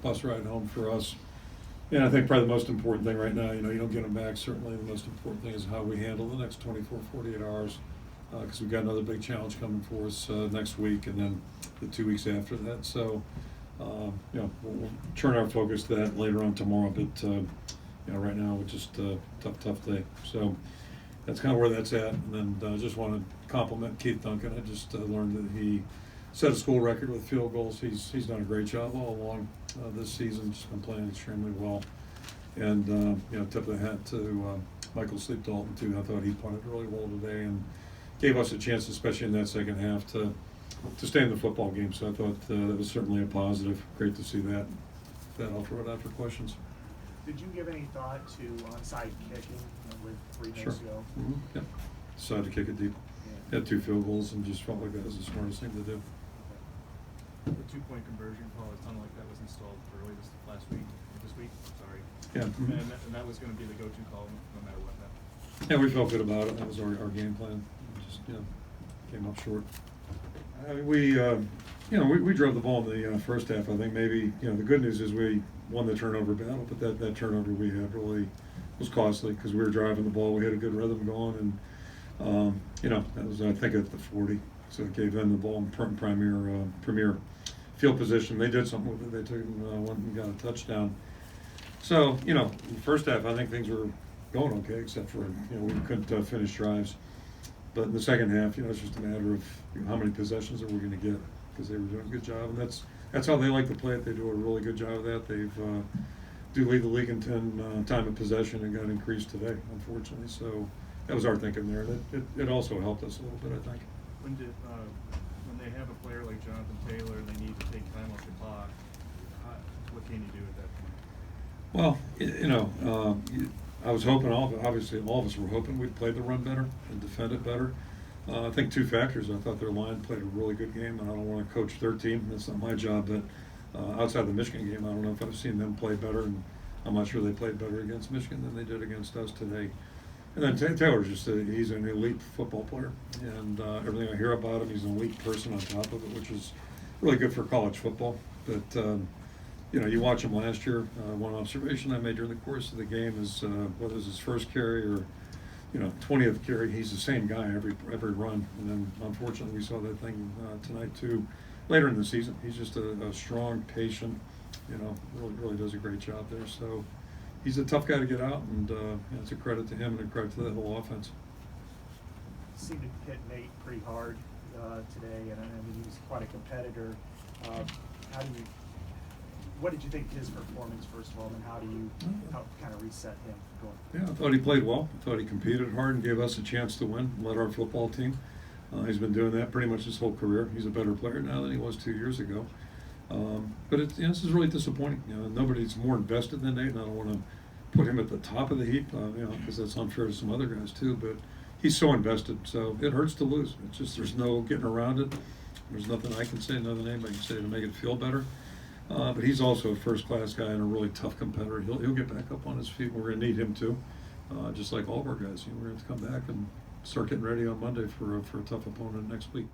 bus ride home for us. And I think probably the most important thing right now, you don't get them back. Certainly the most important thing is how we handle the next 24, 48 hours. Because we've got another big challenge coming for us next week and then the 2 weeks after that. So, we'll turn our focus to that later on tomorrow. But, right now it's just a tough day. So that's kind of where that's at. And then I just want to compliment Keith Duncan. I just learned that he set a school record with field goals. He's done a great job all along this season. Just been playing extremely well. And, tip of the hat to Michael Sleep Dalton, too. I thought he punted really well today and gave us a chance, especially in that second half, to stay in the football game. So I thought that was certainly a positive. Great to see that. I'll throw it out for questions. Did you give any thought to onside kicking with 3 minutes Sure. to go? Mm-hmm. Yeah. Decided to kick it deep. Yeah. Had 2 field goals and just felt like that was the smartest thing to do. The 2-point conversion call, it sounded like that was installed early this week. Sorry. Yeah. Mm-hmm. And that was going to be the go-to call no matter what happened. Yeah, we felt good about it. That was our game plan. Just came up short. I mean, we drove the ball in the first half. I think maybe the good news is we won the turnover battle, but that turnover we had really was costly because we were driving the ball. We had a good rhythm going, and that was, I think, at the 40. So it gave them the ball in premier field position. They did something with it. They took one and got a touchdown. So in the first half, I think things were going okay, except for we couldn't finish drives. But in the second half, it's just a matter of how many possessions are we going to get, because they were doing a good job, and that's how they like to play it. They do a really good job of that. They've do lead the league in time of possession and got increased today, unfortunately. So that was our thinking there. It also helped us a little bit, I think. When they have a player like Jonathan Taylor and they need to take time off the clock, what can you do at that point? Well, I was hoping, obviously all of us were hoping we'd play the run better and defend it better. I think 2 factors. I thought their line played a really good game, and I don't want to coach their team. That's not my job. But outside the Michigan game, I don't know if I've seen them play better, and I'm not sure they played better against Michigan than they did against us today. And then Taylor's he's an elite football player, and everything I hear about him, he's an elite person on top of it, which is really good for college football. But you watch him last year. One observation I made during the course of the game is whether it's his first carry or 20th carry, he's the same guy every run. And then unfortunately we saw that thing tonight too. Later in the season, he's just a strong, patient. Really does a great job there. So he's a tough guy to get out, and it's a credit to him and a credit to the whole offense. Seemed to hit Nate pretty hard today, and I mean he was quite a competitor. What did you think of his performance, first of all, and how do you help kind of reset him going? Yeah, I thought he played well. I thought he competed hard and gave us a chance to win, led our football team. He's been doing that pretty much his whole career. He's a better player now than he was 2 years ago. But this is really disappointing. Nobody's more invested than Nate, and I don't want to put him at the top of the heap, because that's unfair to some other guys too. But he's so invested, so it hurts to lose. It's just there's no getting around it. There's nothing I can say, nothing anybody can say to make it feel better. But he's also a first-class guy and a really tough competitor. He'll get back up on his feet. We're going to need him too, just like all of our guys. We're going to have to come back and start getting ready on Monday for a tough opponent next week.